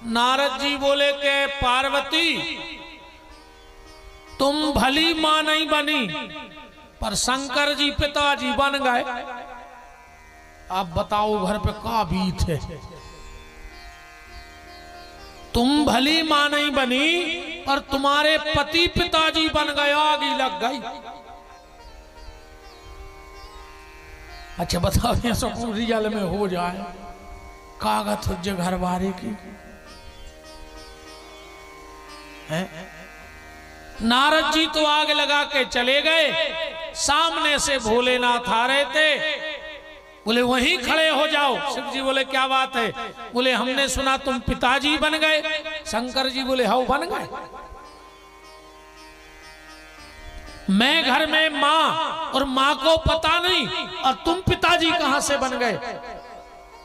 नारद जी बोले के पार्वती तुम भली मां नहीं बनी, पर शंकर जी पिताजी बन गए। आप बताओ घर पे क्या बीत है। तुम भली मां नहीं बनी, पर तुम्हारे पति पिताजी बन गए, आग ही लग गई। अच्छा बताओ, ये सब रियल में हो जाए, कागज हो जाए घर वाले की है? नारद जी तो आग लगा के चले गए, सामने से भोलेनाथ आ रहे थे। बोले वहीं खड़े हो जाओ। शिव जी बोले क्या बात है? बोले हमने सुना तुम पिताजी बन गए। शंकर जी बोले हाँ बन गए। मैं घर में मां और मां को पता नहीं, और तुम पिताजी कहां से बन गए?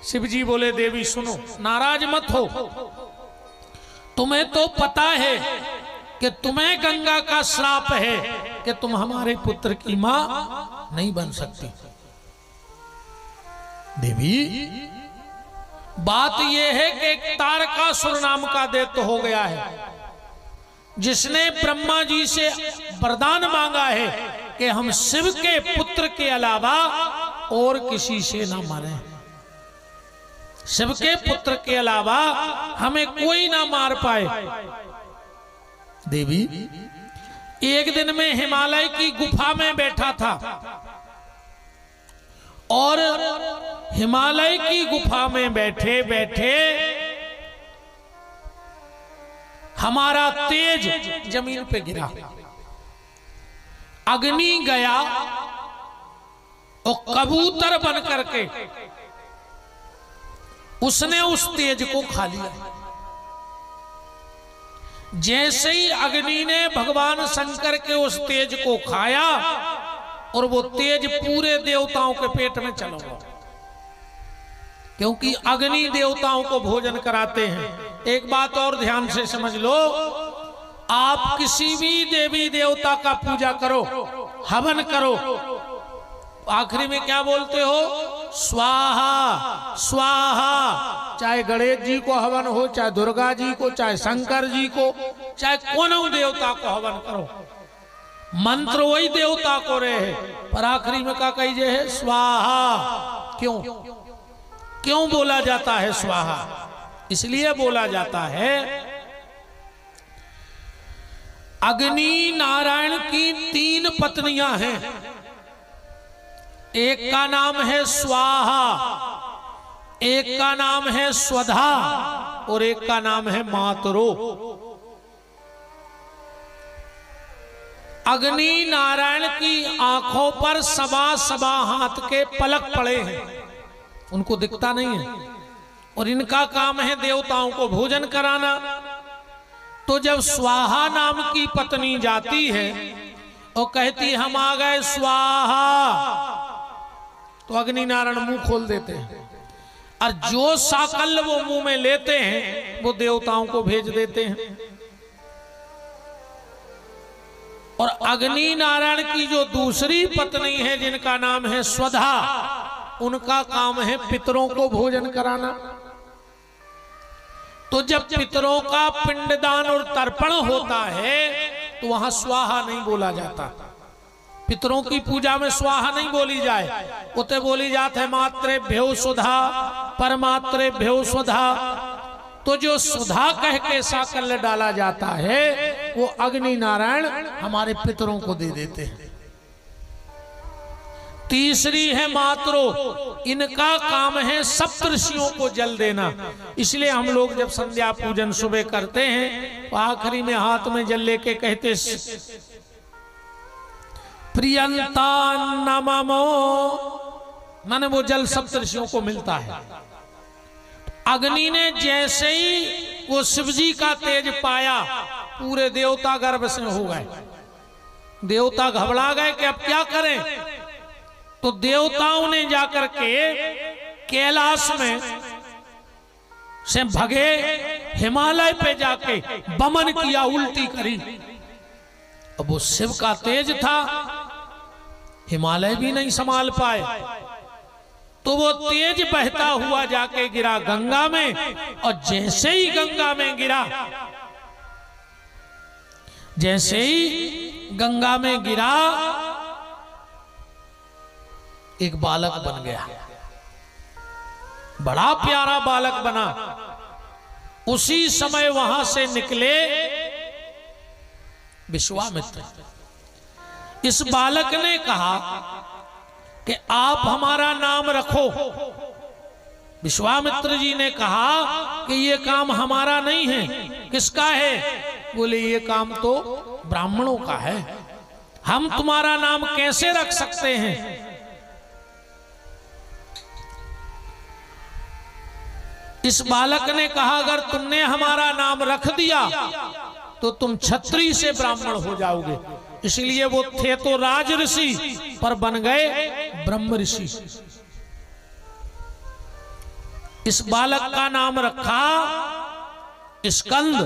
शिव जी बोले देवी सुनो, नाराज मत हो। तुम्हें तो पता है कि तुम्हें गंगा का श्राप है कि तुम हमारे पुत्र की मां नहीं बन सकती। देवी बात यह है कि एक तारकासुर नाम का दैत्य हो गया है, जिसने ब्रह्मा जी से वरदान मांगा है कि हम शिव के पुत्र के अलावा और किसी से ना मारे। शिव के पुत्र के अलावा हमें कोई ना मार पाए। देवी एक दिन में हिमालय की गुफा में बैठा था, और हिमालय की गुफा में बैठे बैठे हमारा तेज जमीन पे गिरा। अग्नि गया और कबूतर बन करके उसने उस तेज को खा लिया। जैसे ही अग्नि ने भगवान शंकर के उस तेज को खाया, और वो तेज पूरे देवताओं के पेट में चला गया, क्योंकि अग्नि देवताओं को भोजन कराते हैं। एक बात और ध्यान से समझ लो, आप किसी भी देवी देवता का पूजा करो, हवन करो, आखिरी में क्या बोलते हो? स्वाहा स्वाहा। चाहे गणेश जी को हवन हो, चाहे दुर्गा जी को, चाहे शंकर जी को, चाहे कोनो देवता को हवन करो, मंत्र वही देवता को रहे, पर आखिरी में क्या कही है? स्वाहा। क्यों क्यों बोला जाता है स्वाहा? इसलिए बोला जाता है, अग्नि नारायण की 3 पत्नियां हैं। एक का नाम है स्वाहा, एक का नाम है स्वधा, और एक का नाम है मातरो। अग्नि नारायण की आंखों पर सवा हाथ के पलक पड़े हैं, उनको दिखता नहीं है, और इनका काम है देवताओं को भोजन कराना। तो जब स्वाहा नाम की पत्नी जाती है और कहती हम आ गए स्वाहा, तो अग्नि नारायण मुंह खोल देते हैं, और जो साकल्य वो मुंह में लेते हैं वो देवताओं को भेज देते हैं। और अग्नि नारायण की जो दूसरी पत्नी है, जिनका नाम है स्वधा, उनका काम है पितरों को भोजन कराना। तो जब पितरों का पिंडदान और तर्पण होता है तो वहां स्वाहा नहीं बोला जाता। पितरों की पूजा में स्वाहा नहीं बोली जाए, उते बोली जाते है मात्रेभ्यो सुधा परमात्रेभ्यो सुधा। तो जो सुधा कह के साकल्य डाला जाता है वो अग्नि नारायण हमारे पितरों को दे देते हैं। तीसरी है मातरो, इनका काम है सप्तऋषियों को जल देना। इसलिए हम लोग जब संध्या पूजन सुबह करते हैं तो आखिरी में हाथ में जल लेके कहते प्रियंता नमो, माने वो जल सप्तऋषियों को मिलता है। अग्नि ने जैसे ही वो शिवजी का तेज पाया, पूरे देवता गर्भ से हो गए। देवता घबरा गए कि अब क्या करें। तो देवताओं ने जाकर के कैलाश में से भगे, हिमालय पे जाके बमन किया, उल्टी करी। अब वो शिव का तेज था, हिमालय भी नहीं संभाल पाए। तो तो वो तेज बहता हुआ जाके गिरा गंगा में, और जैसे ही गंगा में गिरा, जैसे ही गंगा में गिरा, एक बालक बन गया, बड़ा प्यारा बालक बना। उसी समय वहां से निकले विश्वामित्र। इस बालक ने कहा कि आप हमारा नाम रखो। विश्वामित्र जी ने कहा कि ये काम हमारा नहीं है। किसका है? बोले ये काम तो ब्राह्मणों का है, हम तुम्हारा नाम कैसे रख सकते हैं? इस बालक ने कहा अगर तुमने हमारा नाम रख दिया तो तुम क्षत्रिय से ब्राह्मण हो जाओगे। इसलिए वो थे तो राज ऋषि, पर बन गए ब्रह्म ऋषि। इस बालक का नाम रखा स्कंद,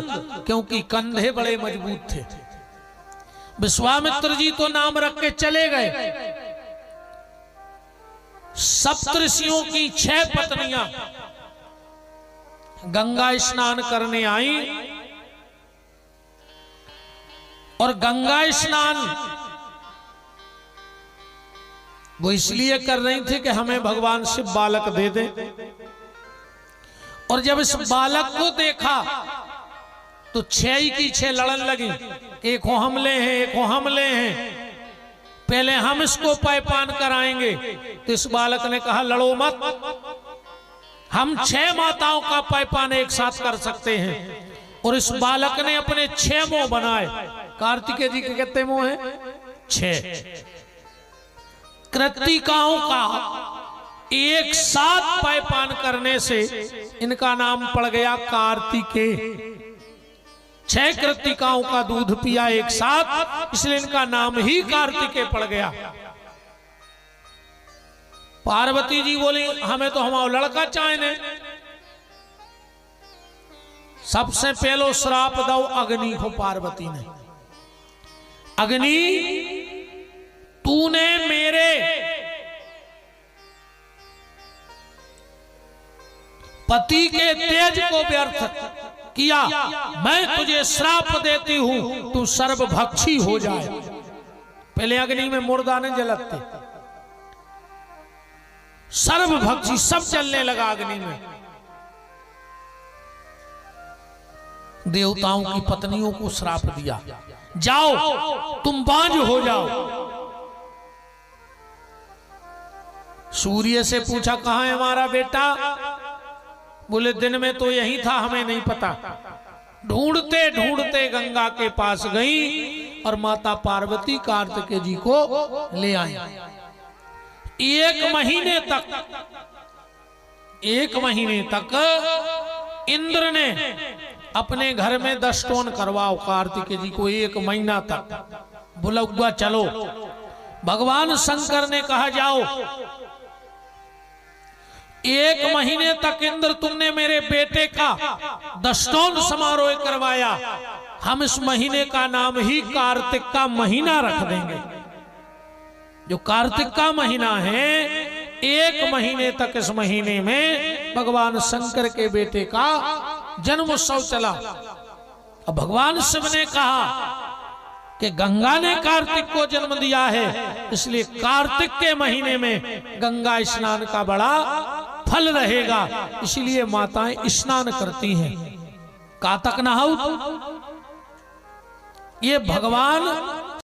क्योंकि कंधे बड़े मजबूत थे। विश्वामित्र जी तो नाम रख के चले गए। सप्तऋषियों की 6 पत्नियां गंगा स्नान करने आई, और गंगा स्नान वो इसलिए कर रही थी कि हमें भगवान शिव बालक दे दे। और जब इस बालक को देखा तो 6 की 6 लड़न लगी, एक हो हमले हैं, एक हो हमले हैं, पहले हम इसको पायपान कराएंगे। तो इस बालक ने कहा लड़ो मत, हम 6 माताओं का पायपान एक साथ कर सकते हैं। और इस बालक ने अपने 6 मुंह बनाए। कार्तिकेय जी के कितने मुंह हैं? 6। कृत्तिकाओं का एक साथ पायपान करने से इनका नाम पड़ गया कार्तिकेय। 6 कृत्तिकाओं का दूध पिया एक साथ, इसलिए इनका नाम ही कार्तिकेय पड़ गया। पार्वती जी बोली हमें तो हमारा लड़का चाहिए। सबसे पहलो श्राप दो अग्नि को। पार्वती ने, अग्नि तूने मेरे पति के तेज को व्यर्थ किया, मैं तुझे श्राप देती हूं, तू सर्वभक्षी हो जाए। पहले अग्नि में मुर्दा नहीं जलते, सर्वभक्षी सब चलने लगा अग्नि में। देवताओं की पत्नियों को श्राप दिया, जाओ तुम बांझ हो जाओ। सूर्य से पूछा कहां है हमारा बेटा? बोले दिन में तो यही था, हमें नहीं पता। ढूंढते ढूंढते गंगा के पास गई और माता पार्वती कार्तिकेय जी को ले आई। 1 महीने तक इंद्र ने अपने घर में 10 टोन करवाओ कार्तिकेय जी को। 1 महीना तक बुलौआ चलो। भगवान शंकर ने कहा जाओ, 1 महीने तक इंद्र तुमने मेरे बेटे का 10 टोन समारोह करवाया, हम इस महीने का नाम ही कार्तिक का महीना रख देंगे। जो कार्तिक का महीना है, 1 महीने तक इस महीने में भगवान शंकर के बेटे का जन्म उत्सव चला। अब भगवान शिव ने कहा कि गंगा ने कार्तिक को जन्म दिया है, इसलिए कार्तिक के महीने में गंगा स्नान का बड़ा फल रहेगा, इसलिए माताएं स्नान करती हैं। कातक नहाऊ, ये भगवान